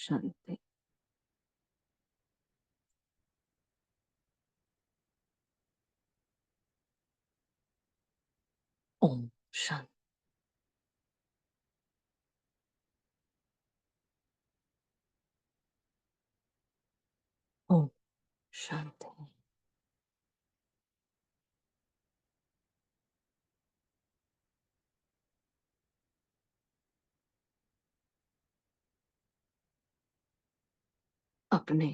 शांति। ओम शांति। ओम शांति। अपने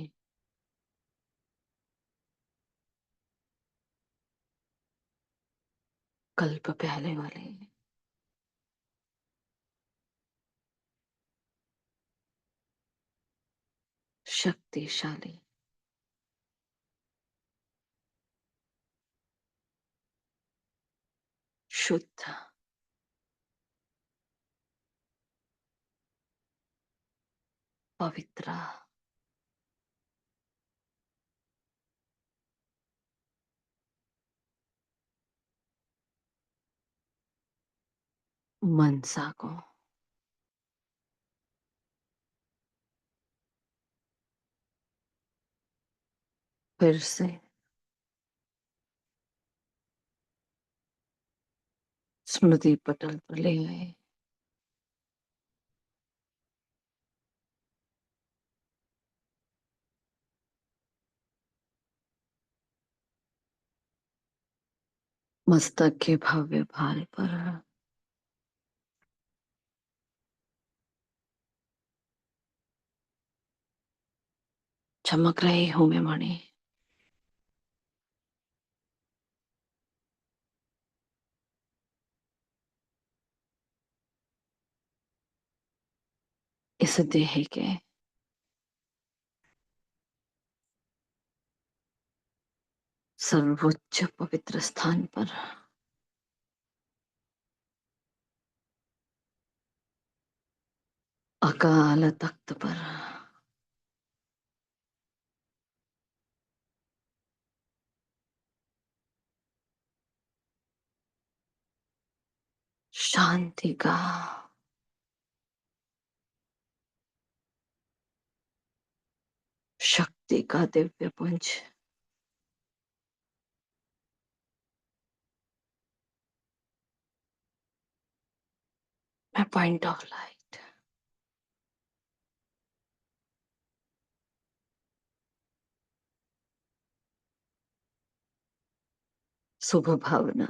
कल्प पहले वाले शक्तिशाली शुद्ध पवित्र मनसा को फिर से स्मृति पटल पर ले आए। मस्तक के भव्य भार पर चमक रही हूं मैं मणि। इस देह के सर्वोच्च पवित्र स्थान पर अकाल तख्त पर शांति का शक्ति का दिव्य पुंज मैं पॉइंट ऑफ लाइट शुभ भावना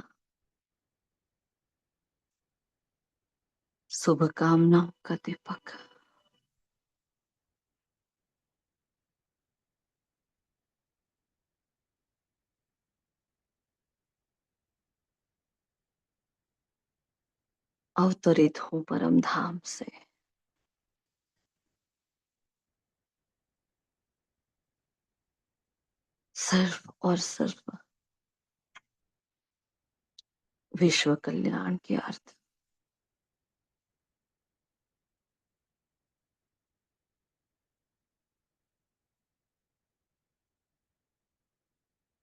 शुभ कामनाओं का दीपक अवतरित हूं परम धाम से। सिर्फ और सिर्फ विश्व कल्याण के अर्थ।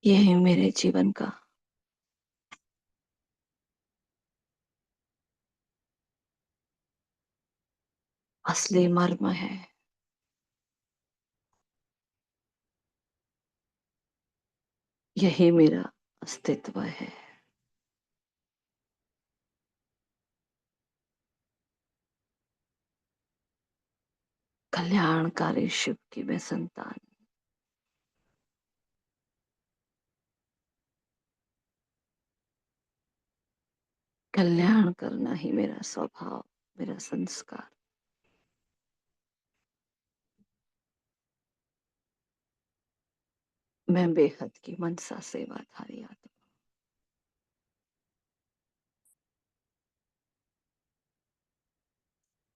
यही मेरे जीवन का असली मर्म है। यही मेरा अस्तित्व है। कल्याणकारी शिव की मैं संतान। कल्याण करना ही मेरा स्वभाव, मेरा संस्कार। मैं बेहद की मनसा सेवाधारी आत्मा।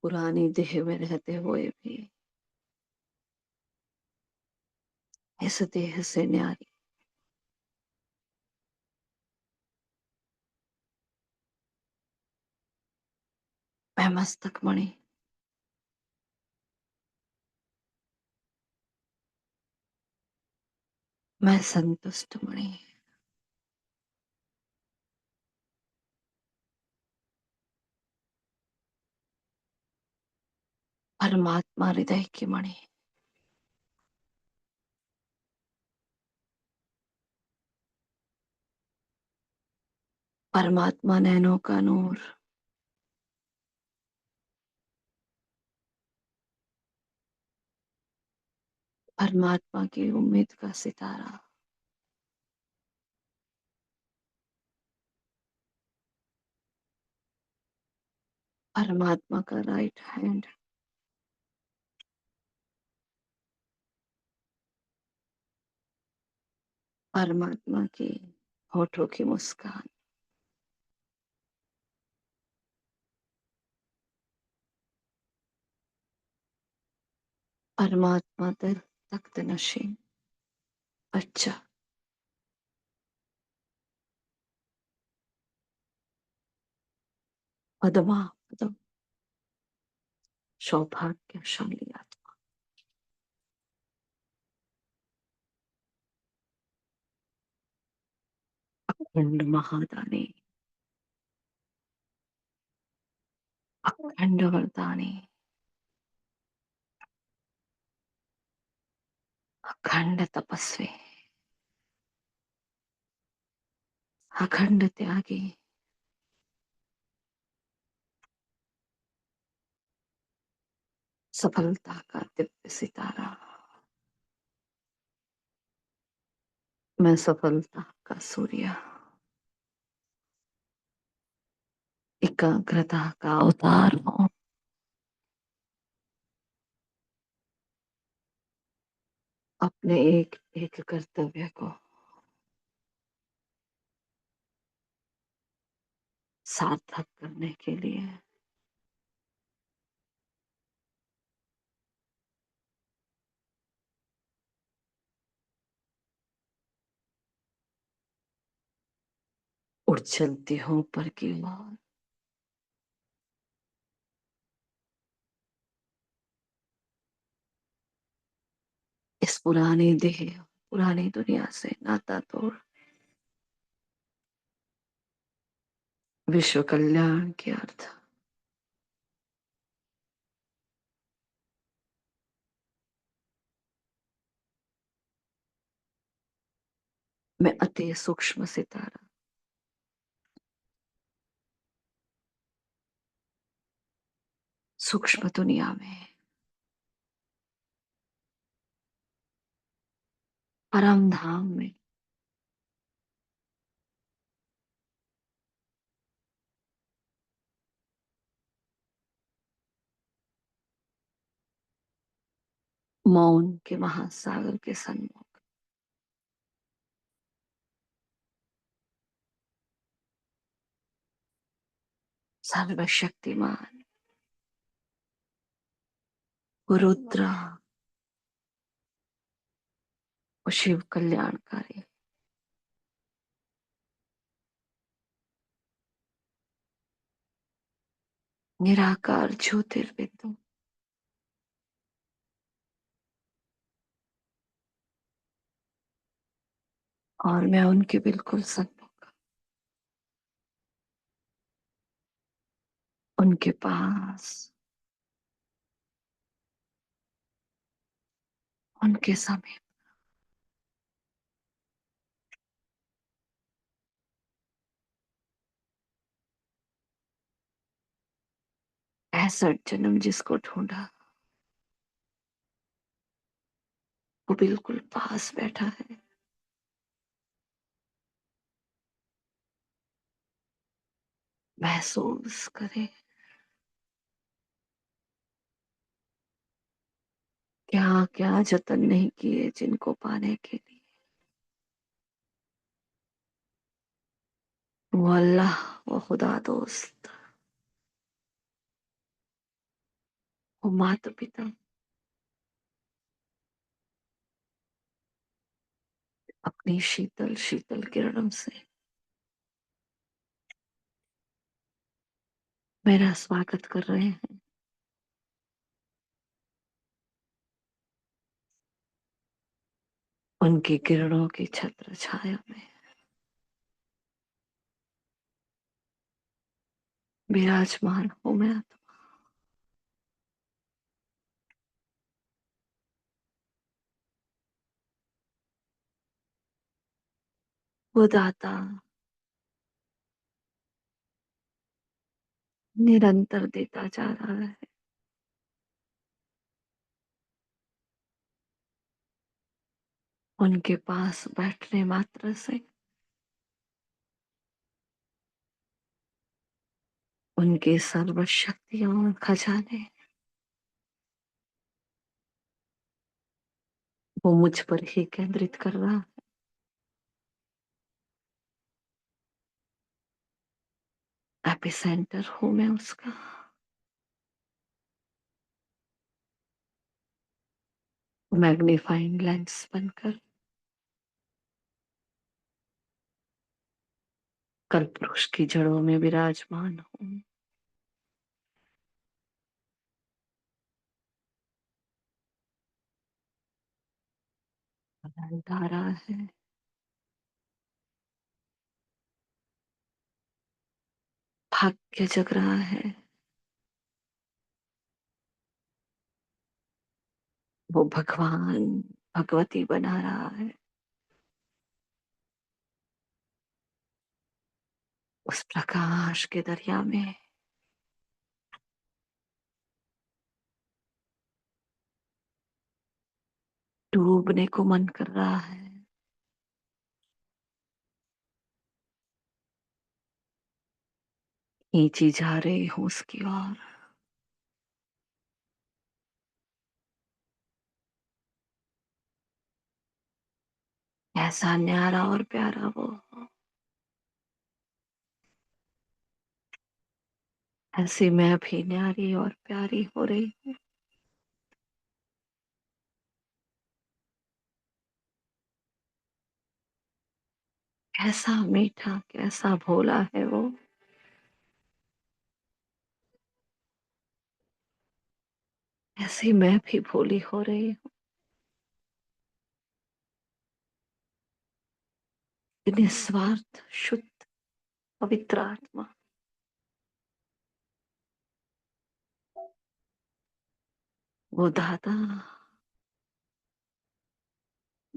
पुरानी देह में रहते हुए भी इस देह से न्यारी मैं मस्तक मणि मैं संतुष्ट मणि। परमात्मा हृदय की मणि, परमात्मा नैनों का नूर, परमात्मा की उम्मीद का सितारा, परमात्मा का राइट हैंड, परमात्मा की होठों की मुस्कान, परमात्मा तख्त नशीन। अच्छा, पद्मा पदम, सौभाग्यशाली आत्मा, अखंड महादानी, अखंड वरदानी, अखंड तपस्वी, अखंड त्यागी, सफलता का दिव्य सितारा। मैं सफलता का सूर्य, एकाग्रता का अवतार हूँ। अपने एक एक कर्तव्य को सार्थक करने के लिए उड़ चलती हूँ ऊपर की ओर। इस पुरानी देह, पुरानी दुनिया से नाता तोड़ विश्व कल्याण के अर्थ में अति सूक्ष्म सितारा, सूक्ष्म दुनिया में परम धाम में मौन के महासागर के सन्मुख सर्वशक्तिमान रुद्र और शिव कल्याणकारी निराकार ज्योतिर्बिंदु, और मैं उनके बिल्कुल सन्मुख, उनके पास, उनके समीप ऐसा जन्म जिसको ढूंढा वो बिल्कुल पास बैठा है। महसूस करे क्या क्या जतन नहीं किए जिनको पाने के लिए। वो अल्लाह, वो खुदा दोस्त, वो माता पिता अपनी शीतल शीतल किरणों से मेरा स्वागत कर रहे हैं। उनकी किरणों की छत्र छाया में विराजमान हूं मैं। वो दाता निरंतर देता जा रहा है। उनके पास बैठने मात्र से उनके सर्व शक्तियों और खजाने वो मुझ पर ही केंद्रित कर रहा है। एपिसेंटर हूं मैं उसका। मैग्नीफाइंग लेंस बनकर कल्पवृक्ष की जड़ों में विराजमान हूं। धारा है, भाग्य जग रहा है। वो भगवान भगवती बना रहा है। उस प्रकाश के दरिया में डूबने को मन कर रहा है। खींची जा रही हूं उसकी ओर। ऐसा न्यारा और प्यारा वो, ऐसी मैं भी न्यारी और प्यारी हो रही हूँ। कैसा मीठा, कैसा भोला है वो। ऐसी मैं भी भोली हो रही हूँ। निस्वार्थ शुद्ध पवित्र आत्मा। वो दाता,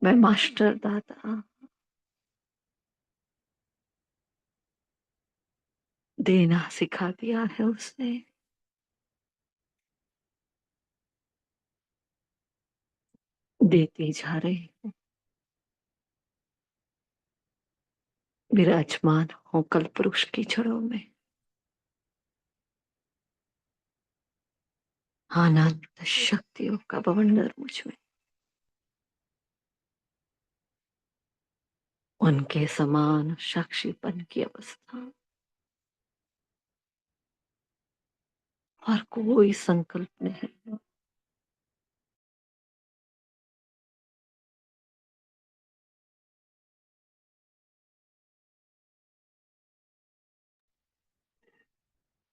मैं मास्टर दाता। देना सिखा दिया है उसने। देती जा रही हूँ। विराजमान हूँ कल्पवृक्ष की जड़ों में। अनंत शक्तियों का बवंडर मुझ में। उनके समान साक्षीपन की अवस्था और कोई संकल्प नहीं।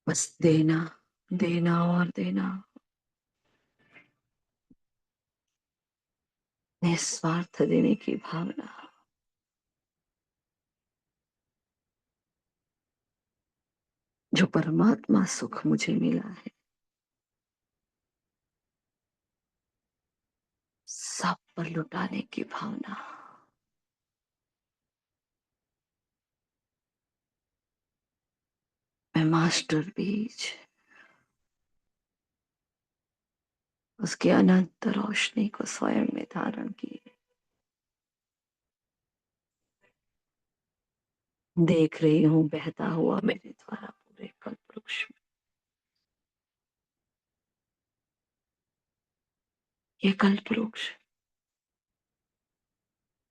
बस देना, देना और देना। निस्वार्थ देने की भावना। जो परमात्मा सुख मुझे मिला है, सब पर लुटाने की भावना। मैं मास्टर बीज, उसकी अनंत रोशनी को स्वयं में धारण किए देख रही हूँ बहता हुआ मेरे द्वारा पूरे कल्पवृक्ष में। ये कल्पवृक्ष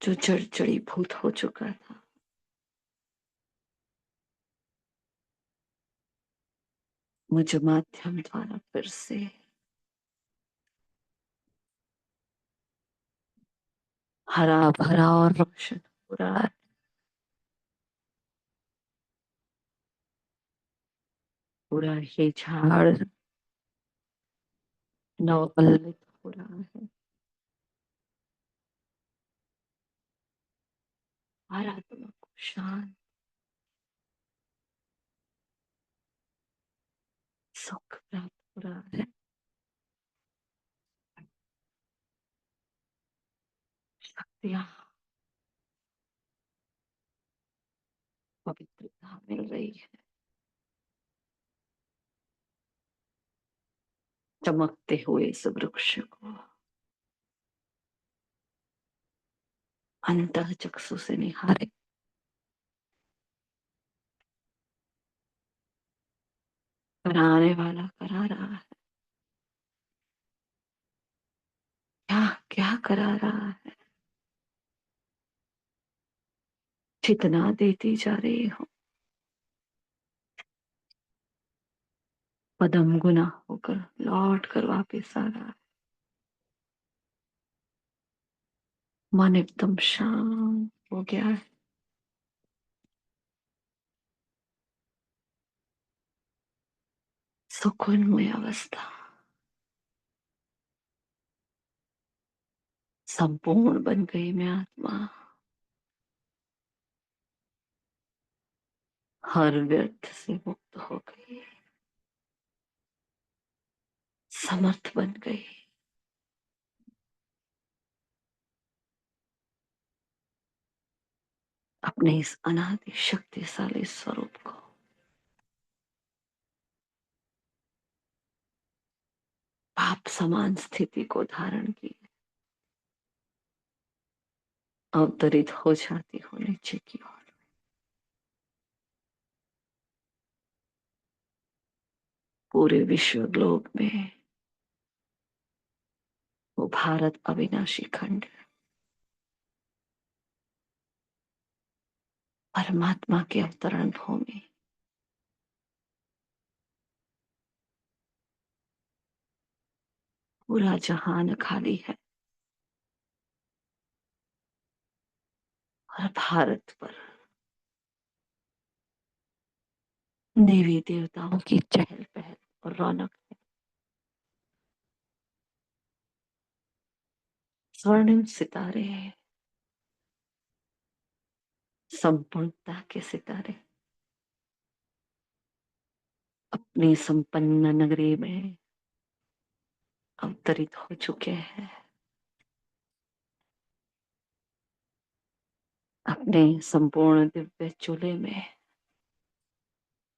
जो जड़ जड़ीभूत हो चुका था, मुझ माध्यम द्वारा फिर से हरा भरा और रोशन हो रहा है। पूरा ये झाड़ नवपल्लित हो रहा है। हर आत्मा को शांत सुख प्राप्त हो रहा है। शक्तियां पवित्रता मिल रही है। चमकते हुए इस वृक्ष को अंतः चक्षु से निहारे, कराने वाला करा रहा है। क्या क्या करा रहा है। जितना देती जा रही हो, पदम गुना होकर लौट कर वापिस आ रहा है। मन एकदम शांत हो गया है। सुकूनमय अवस्था, संपूर्ण बन गई मैं आत्मा। हर व्यर्थ से मुक्त हो गई, समर्थ बन गई। अपने इस अनादि शक्तिशाली स्वरूप को पाप समान स्थिति को धारण की, अवतरित हो जाती हो नीचे की ओर। पूरे विश्व ग्लोब में वो भारत अविनाशी खंड परमात्मा की अवतरण भूमि, पूरा जहान खाली है और भारत पर देवी देवताओं की चहल पहल और रौनक है। स्वर्णिम सितारे हैं, संपूर्णता के सितारे अपनी संपन्न नगरी में अवतरित हो चुके हैं। अपने संपूर्ण दिव्य चूल्हे में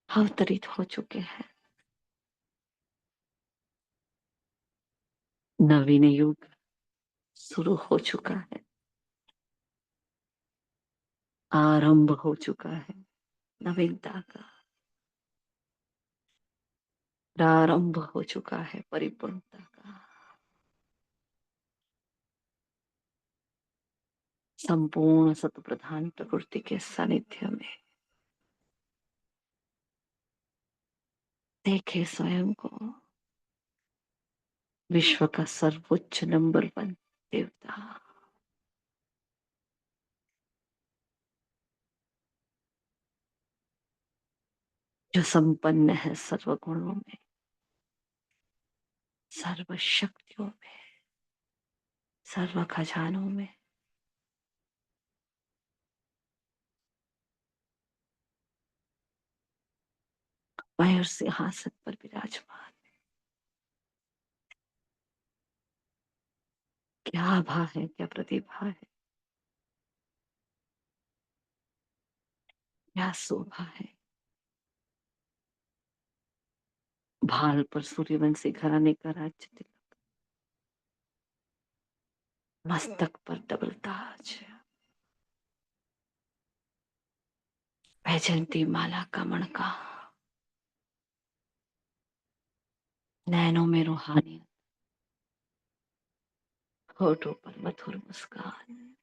अवतरित हो चुके हैं। नवीन युग शुरू हो चुका है, आरंभ हो चुका है नवीनता का, प्रारंभ हो चुका है परिपूर्णता का। संपूर्ण सतप्रधान प्रकृति के सानिध्य में देखे स्वयं को विश्व का सर्वोच्च नंबर 1 देवता, जो संपन्न है सर्व गुणों में, सर्व शक्तियों में, सर्व खजानों में। मयूर सिंहासन पर विराजमान। क्या आभा है, क्या प्रतिभा है, क्या शोभा है। भाल पर सूर्यवंशी घराने का राज्य तिलक, मस्तक पर डबल ताज, वैजयंती माला का मणका, नैनों में रूहानियत, होठों पर मधुर मुस्कान,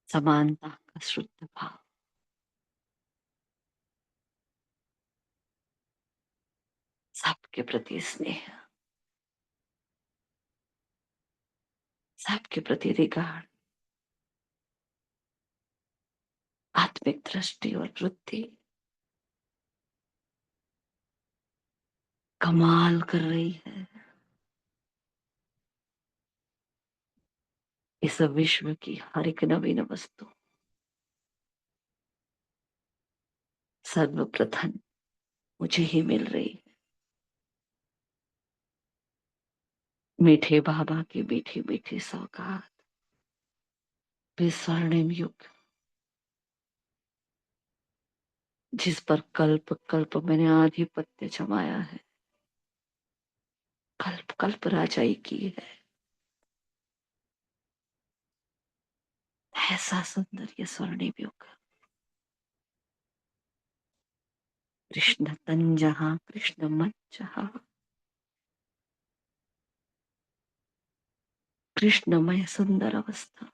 समानता का शुद्ध भाव, सबके प्रति स्नेह, सबके प्रति रिगार्ड, आत्मिक दृष्टि और वृद्धि कमाल कर रही है। इस विश्व की हर एक नवीन वस्तु सर्वप्रथम मुझे ही मिल रही है। मीठे बाबा की मीठी मीठी सौगात, वे स्वर्णिम युग जिस पर कल्प कल्प मैंने आधिपत्य जमाया है, कल्प कल्प राजाई की है। ऐसा सुंदर ये स्वर्णिम युग। कृष्ण तन जहां कृष्ण मन जहां, कृष्णमय सुंदर अवस्था।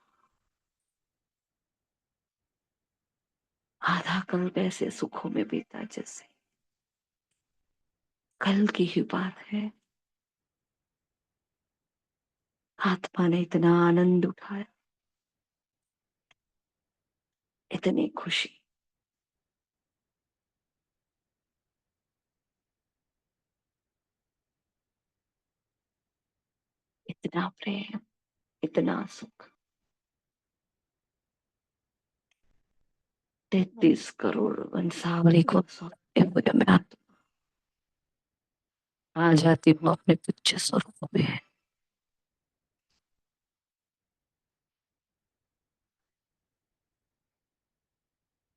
आधा कल्प ऐसे सुखों में बीता जैसे कल की ही बात है। आत्मा ने इतना आनंद उठाया, इतनी खुशी, इतना प्रेम, इतना सुख। 33 करोड़ वंशावली को सौंपते हुए मैं आ जाती हूँ अपने पूज्य स्वरूप में।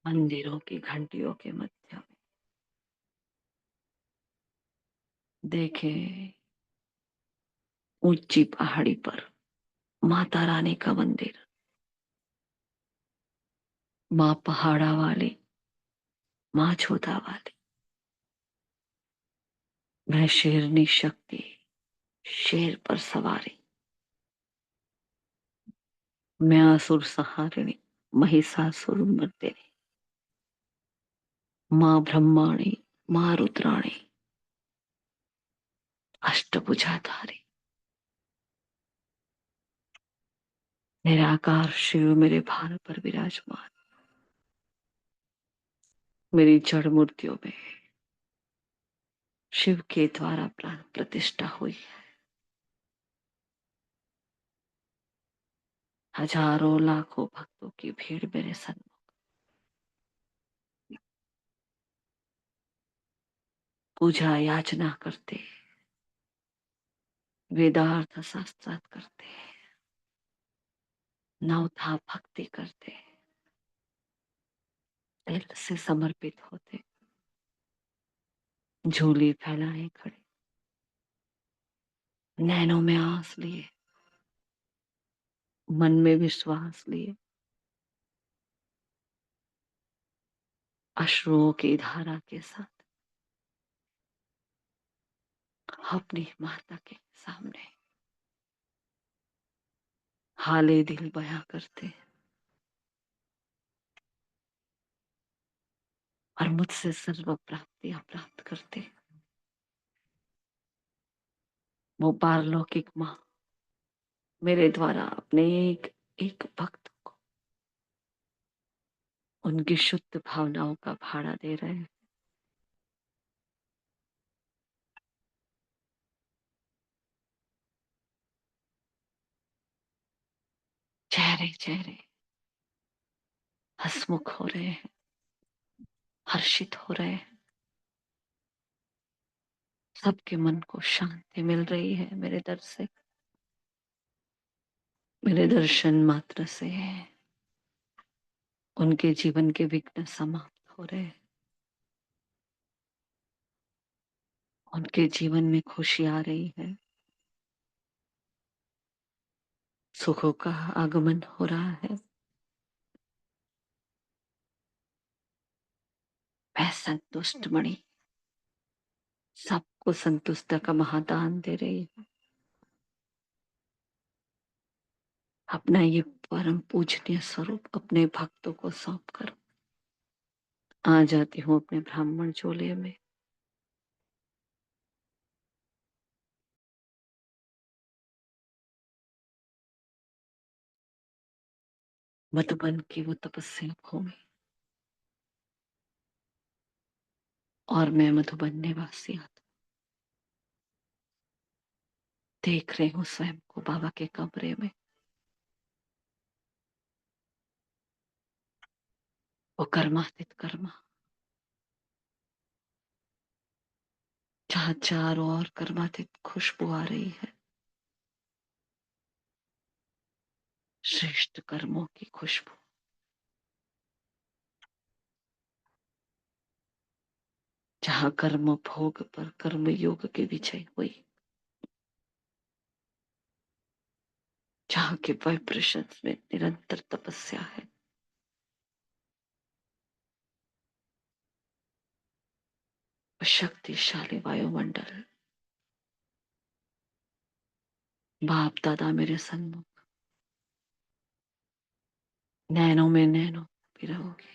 मंदिरों की घंटियों के मध्य में देखे, ऊंची पहाड़ी पर माता रानी का मंदिर, माँ पहाड़ा वाली, माँ छोटा वाली, मैं शेरनी शक्ति, शेर पर सवारी, मैं असुर संहारिणी, महिषासुर मर्दिनी, माँ ब्रह्माणी, माँ रुद्राणी, अष्टभुजाधारी, निराकार शिव मेरे भार पर विराजमान। मेरी जड़ मूर्तियों में शिव के द्वारा प्राण प्रतिष्ठा हुई है। हजारों लाखों भक्तों की भीड़ मेरे सन्मुख पूजा याचना करते, वेदार्थ शास्त्रार्थ करते, नवथा भक्ति करते, दिल से समर्पित होते, झोली फैलाए खड़े, नैनों में आंस लिए, मन में विश्वास लिए, अश्रुओं की धारा के साथ अपनी माता के सामने हाले दिल बयां करते और मुझसे सर्व प्राप्तियां प्राप्त करते। वो पारलौकिक माँ मेरे द्वारा अपने एक एक भक्त को उनकी शुद्ध भावनाओं का भाड़ा दे रहे हैं। चेहरे चेहरे हंसमुख हो रहे हैं, हर्षित हो रहे हैं, सबके मन को शांति मिल रही है मेरे दर से, मेरे दर्शन मात्र से। उनके जीवन के विघ्न समाप्त हो रहे हैं, उनके जीवन में खुशी आ रही है, सुखों का आगमन हो रहा है। मैं संतुष्ट मणि सबको संतुष्ट का महादान दे रही हूँ। अपना ये परम पूजनीय स्वरूप अपने भक्तों को सौंप कर आ जाती हूँ अपने ब्राह्मण चोले में। मधुबन की वो तपस्या भूमि और मैं मधुबन निवासी आत्मा देख रही हूँ स्वयं को बाबा के कमरे में। वो कर्मातीत कर्मा जहाँ चारों ओर कर्मातीत खुशबू आ रही है, श्रेष्ठ कर्मों की खुशबू। जहाँ कर्म भोग पर कर्म योग की विजय हुई, जहाँ के वाइब्रेशंस में निरंतर तपस्या है, शक्तिशाली वायुमंडल, बाप दादा मेरे सन्मुख, नैनों में नैनों पिरोगे,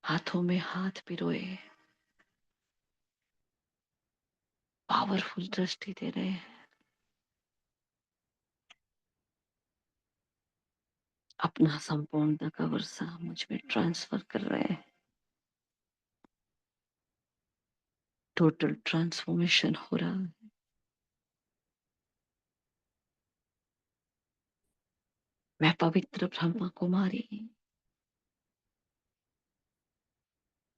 हाथों में हाथ पिरोए, पावरफुल दृष्टि दे रहे हैं, अपना संपूर्ण का वर्षा मुझ में ट्रांसफर कर रहे हैं। टोटल ट्रांसफॉर्मेशन हो रहा है। मैं पवित्र ब्रह्मा कुमारी,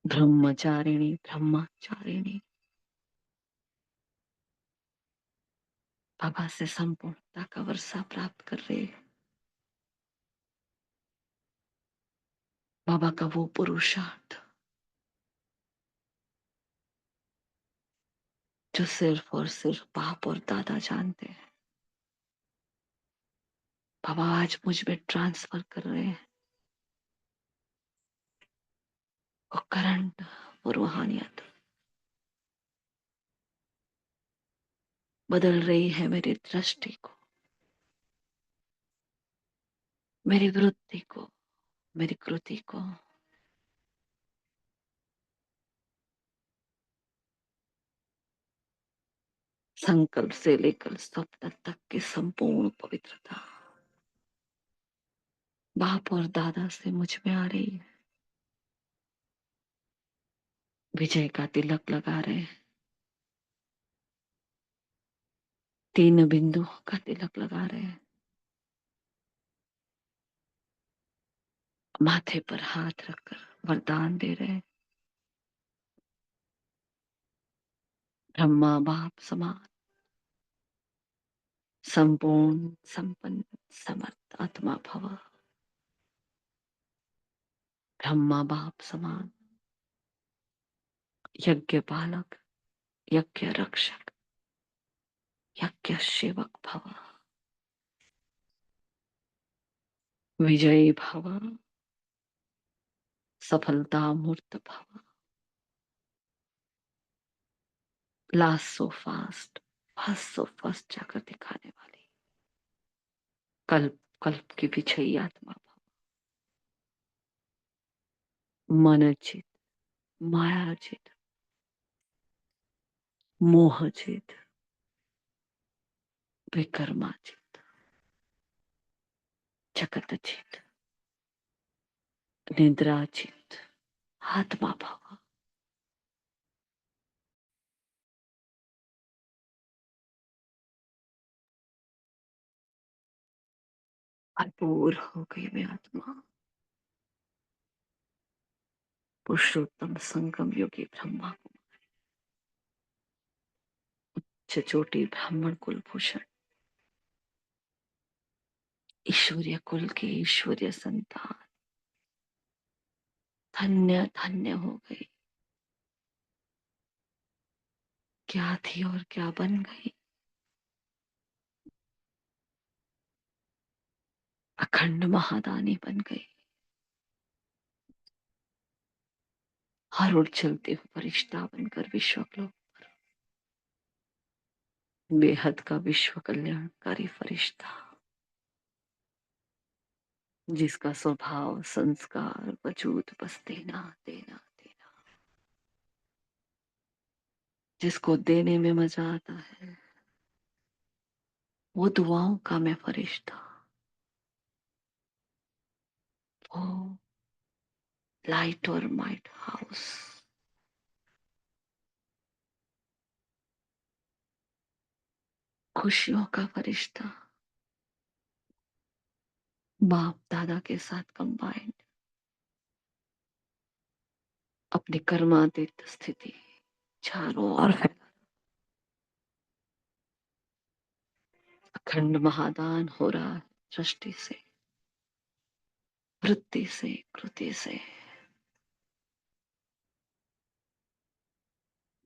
ब्रह्मचारिणी ब्रह्मचारिणी बाबा से संपूर्णता का वर्षा प्राप्त कर रहे हैं। बाबा का वो पुरुषार्थ जो सिर्फ और सिर्फ बाप और दादा जानते हैं, बाबा आज मुझ में ट्रांसफर कर रहे हैं। वो करंट, वो रूहानियत बदल रही है मेरी दृष्टि को, मेरी वृत्ति को, मेरी कृति को। संकल्प से लेकर स्वप्न तक की संपूर्ण पवित्रता बाप और दादा से मुझ में आ रही है। विजय का तिलक लगा रहे हैं, 3 बिंदु का तिलक लगा रहे हैं, माथे पर हाथ रखकर वरदान दे रहे हैं। ब्रह्मा बाप समान, संपूर्ण संपन्न समर्थ आत्मा भव। ब्रह्मा बाप समान, यज्ञ पालक, यज्ञ रक्षक, यज्ञ सेवक भव। विजयी भव, सफलता मूर्त भव। Last so fast, fast so fast जाकर दिखाने वाली, कल्प कल्प की विजयी आत्मा भव। मन चित, माया चित, मोह चित, विकर्मा चित, जगत चित, निद्रा चित आत्मा भव। भरपूर हो गई मैं आत्मा। पुरुषोत्तम संगम योगी ब्रह्मा को, चचोटी ब्राह्मण कुलभूषण, ईश्वरीय कुल की ईश्वरीय संतान, धन्य धन्य हो गई। क्या थी और क्या बन गई। अखंड महादानी बन गई। हर ओर चलते हुए फरिश्ता बनकर विश्वक्लोक, बेहद का विश्व कल्याणकारी फरिश्ता, जिसका स्वभाव संस्कार वजूद बस देना देना देना, जिसको देने में मजा आता है, वो दुआओं का मैं फरिश्ता, वो लाइट और माइट हाउस, खुशियों का फरिश्ता, बाप दादा के साथ कंबाइंड, अपनी कर्मातीत स्थिति चारों ओर फैला, अखंड महादान हो रहा है। दृष्टि से, वृत्ति से, कृति से,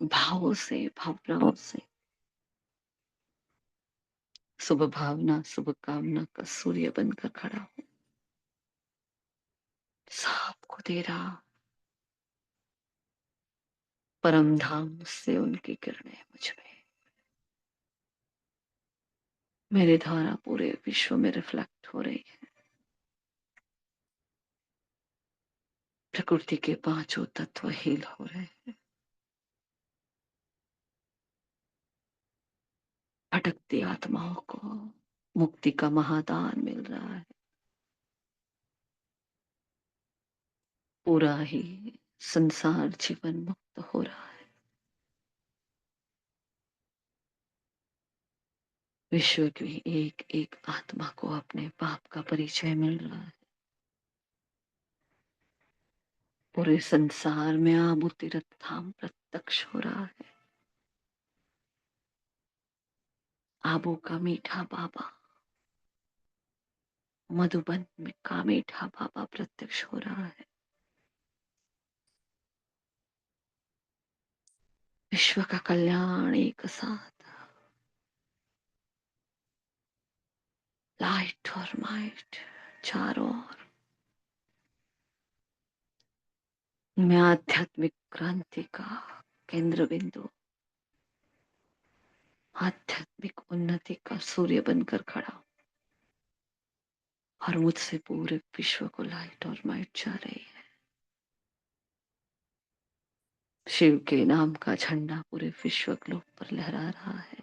भावों से, भावनाओं से, शुभ भावना, शुभ कामना का सूर्य बनकर खड़ा हूं, सबको दे रहा। परम धाम से उनकी किरणें मुझ में, मेरे द्वारा पूरे विश्व में रिफ्लेक्ट हो रही है। प्रकृति के पांचों तत्व हील हो रहे हैं। भटकती आत्माओं को मुक्ति का महादान मिल रहा है। पूरा ही संसार जीवन मुक्त हो रहा है। विश्व की एक एक आत्मा को अपने पाप का परिचय मिल रहा है। पूरे संसार में आबू तीर्थ धाम प्रत्यक्ष हो रहा है। आबू का मीठा बाबा, मधुबन में का मीठा बाबा प्रत्यक्ष हो रहा है। विश्व का कल्याण एक साथ, लाइट और माइट चारों ओर। मैं आध्यात्मिक क्रांति का केंद्र बिंदु, आध्यात्मिक उन्नति का सूर्य बनकर खड़ा हूं और मुझसे पूरे विश्व को लाइट और माइट जा रही है। शिव के नाम का झंडा पूरे विश्व ग्लोब पर लहरा रहा है।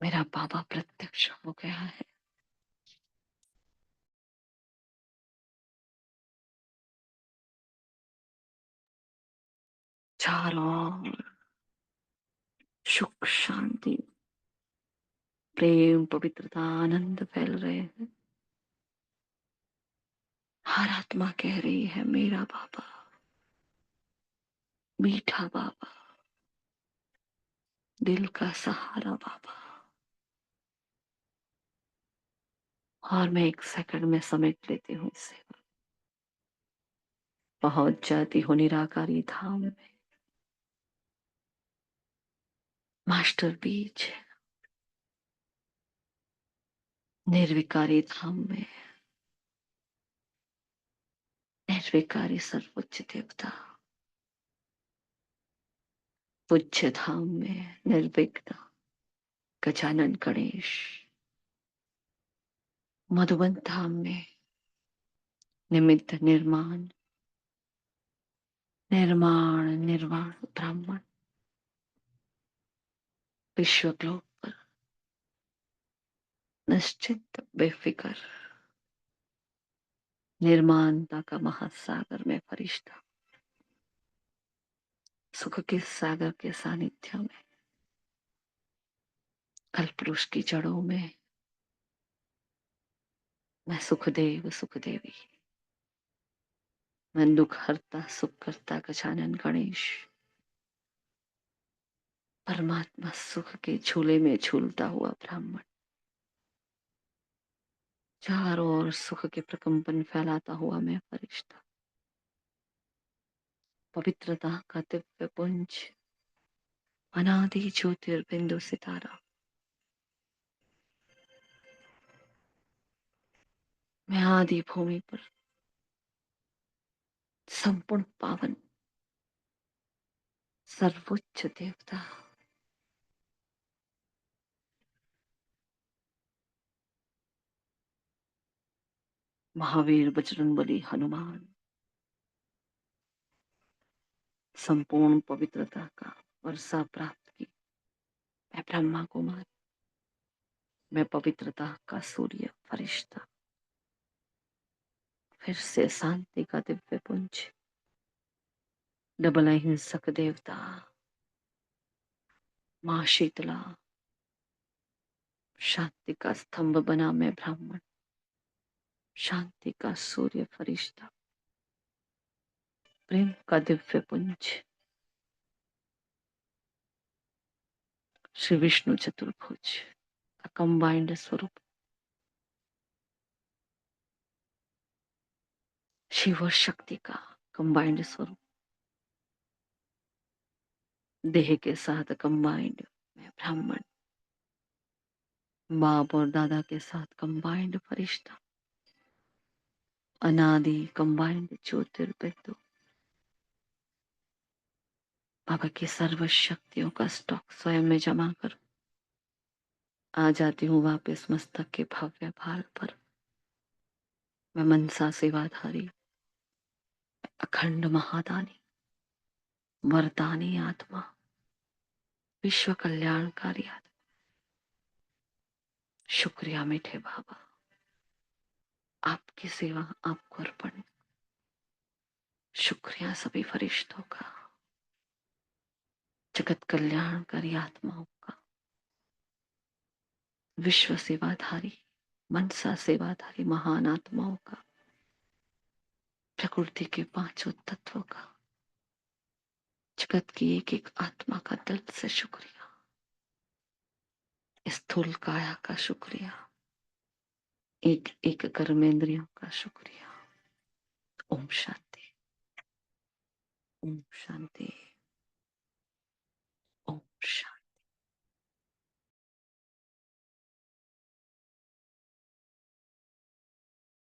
मेरा बाबा प्रत्यक्ष हो गया है। चारों ओर सुख, शांति, प्रेम, पवित्रता, आनंद फैल रहे हैं। हर आत्मा कह रही है मेरा बाबा, मीठा बाबा, दिल का सहारा बाबा। और मैं एक सेकंड में समेट लेती हूँ इसे, पहुंच जाती हूँ निराकारी धाम में। मास्टर बीज निर्विकारी धाम में, निर्विकारी सर्वोच्च देवता पूज्य धाम में, निर्विघ्न गजानन गणेश। मधुबन धाम में निमित्त निर्माण, निर्माण निर्वाण ब्राह्मण। विश्व ग्लोब पर निश्चित बेफिक्र निर्माणता का महासागर में फरिश्ता, सुख के सागर के सानिध्य में, कल्पवृक्ष की जड़ों में मैं सुखदेव सुखदेवी, मैं दुख हरता सुख करता गजानन गणेश, परमात्मा सुख के झूले में झूलता हुआ ब्राह्मण, चारों ओर सुख के प्रकंपन फैलाता हुआ मैं फरिश्ता, पवित्रता का दिव्य पुंज, अनादि ज्योतिर्बिंदु सितारा। मैं आदि भूमि पर संपूर्ण पावन सर्वोच्च देवता, महावीर, बजरंगबली, हनुमान, संपूर्ण पवित्रता का वर्षा प्राप्त की मैं ब्रह्मा कुमार, मैं पवित्रता का सूर्य फरिश्ता, फिर से शांति का दिव्य पुंज, डबल अहिंसक देवता, माँ शीतला, शांति का स्तंभ बना मैं ब्राह्मण, शांति का सूर्य फरिश्ता, प्रेम का दिव्य पुंज, श्री विष्णु चतुर्भुज का कंबाइंड स्वरूप, शिव और शक्ति का कंबाइंड स्वरूप, देह के साथ कंबाइंड मैं ब्राह्मण, बाप और दादा के साथ कंबाइंड फरिश्ता, अनादि कंबाइंड ज्योतिर्बिंदु। बाबा की सर्व शक्तियों का स्टॉक स्वयं में जमा कर आ जाती हूँ वापस मस्तक के भव्य भाल पर। मैं मनसा सेवाधारी, अखंड महादानी, वरदानी आत्मा, विश्व कल्याणकारी आत्मा। शुक्रिया मीठे बाबा, आपकी सेवा आपको अर्पण। शुक्रिया सभी फरिश्तों का, जगत कल्याणकारी आत्माओं का, विश्व सेवाधारी, मनसा सेवाधारी महान आत्माओं का, प्रकृति के पांचों तत्वों का, जगत की एक एक आत्मा का दिल से शुक्रिया। स्थूल काया का शुक्रिया, एक एक कर्मेंद्रियों का शुक्रिया। ओम शांति, ओम शांति।